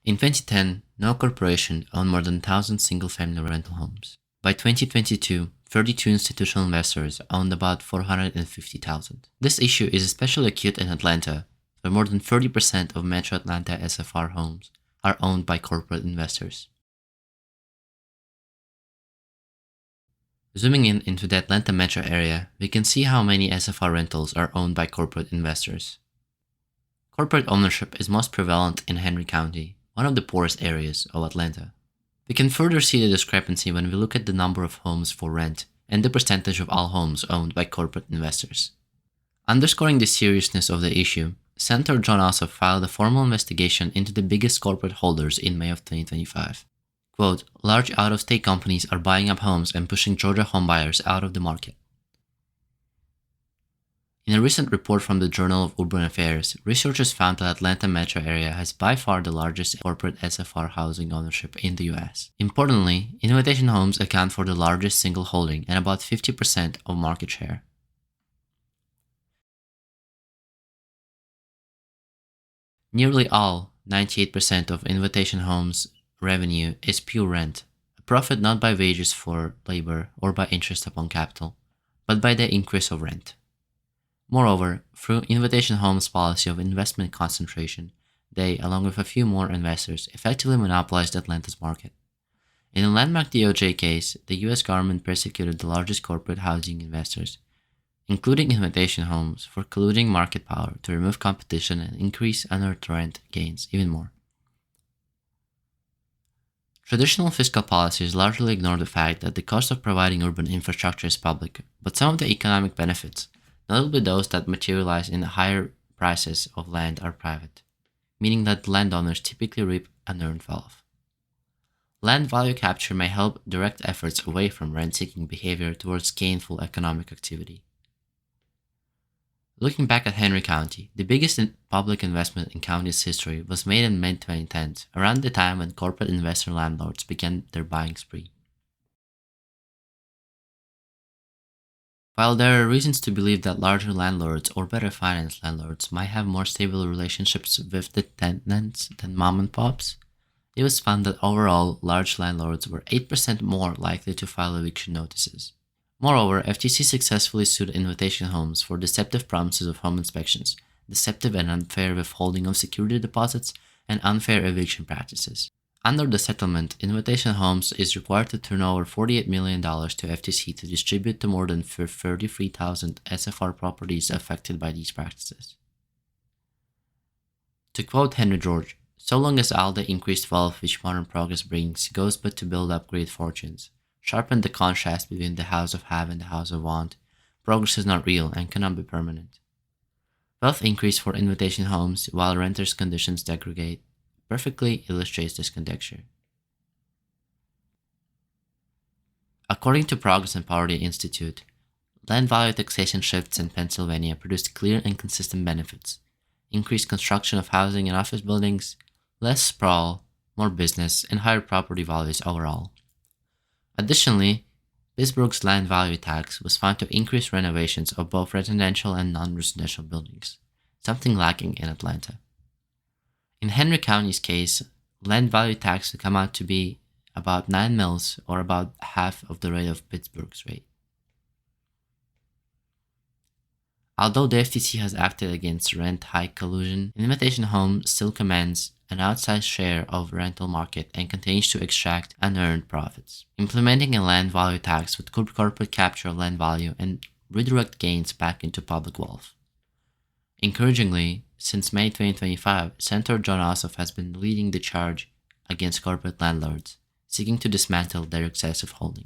In 2010, no corporation owned more than 1,000 single-family rental homes. By 2022, 32 institutional investors owned about 450,000. This issue is especially acute in Atlanta, where more than 30% of Metro Atlanta SFR homes are owned by corporate investors. Zooming in into the Atlanta metro area, we can see how many SFR rentals are owned by corporate investors. Corporate ownership is most prevalent in Henry County, one of the poorest areas of Atlanta. We can further see the discrepancy when we look at the number of homes for rent and the percentage of all homes owned by corporate investors. Underscoring the seriousness of the issue, Senator Jon Ossoff filed a formal investigation into the biggest corporate holders in May of 2025. Quote, large out-of-state companies are buying up homes and pushing Georgia homebuyers out of the market. In a recent report from the Journal of Urban Affairs, researchers found that Atlanta metro area has by far the largest corporate SFR housing ownership in the US. Importantly, Invitation Homes account for the largest single holding and about 50% of market share. Nearly all, 98% of Invitation Homes' revenue is pure rent, a profit not by wages for labor or by interest upon capital, but by the increase of rent. Moreover, through Invitation Homes' policy of investment concentration, they, along with a few more investors, effectively monopolized Atlanta's market. In a landmark DOJ case, the US government persecuted the largest corporate housing investors, including Invitation Homes, for colluding market power to remove competition and increase unearned rent gains even more. Traditional fiscal policies largely ignore the fact that the cost of providing urban infrastructure is public, but some of the economic benefits, notably those that materialize in the higher prices of land, are private, meaning that landowners typically reap unearned wealth. Land value capture may help direct efforts away from rent-seeking behavior towards gainful economic activity. Looking back at Henry County, the biggest public investment in county's history was made in mid-2010s, around the time when corporate investor landlords began their buying spree. While there are reasons to believe that larger landlords or better financed landlords might have more stable relationships with the tenants than mom and pops, it was found that overall large landlords were 8% more likely to file eviction notices. Moreover, FTC successfully sued Invitation Homes for deceptive promises of home inspections, deceptive and unfair withholding of security deposits, and unfair eviction practices. Under the settlement, Invitation Homes is required to turn over $48 million to FTC to distribute to more than 33,000 SFR properties affected by these practices. To quote Henry George, "So long as all the increased wealth which modern progress brings goes but to build up great fortunes, sharpen the contrast between the house of have and the house of want, progress is not real and cannot be permanent." Wealth increase for Invitation Homes while renters' conditions degrade perfectly illustrates this conjecture. According to Progress and Poverty Institute, land value taxation shifts in Pennsylvania produced clear and consistent benefits: increased construction of housing and office buildings, less sprawl, more business, and higher property values overall. Additionally, Pittsburgh's land value tax was found to increase renovations of both residential and non-residential buildings, something lacking in Atlanta. In Henry County's case, land value tax would come out to be about 9 mils, or about half of the rate of Pittsburgh's rate. Although the FTC has acted against rent hike collusion, Invitation Homes still commands an outsized share of the rental market and continues to extract unearned profits. Implementing a land value tax would curb corporate capture of land value and redirect gains back into public wealth. Encouragingly, since May 2025, Senator Jon Ossoff has been leading the charge against corporate landlords, seeking to dismantle their excessive holding.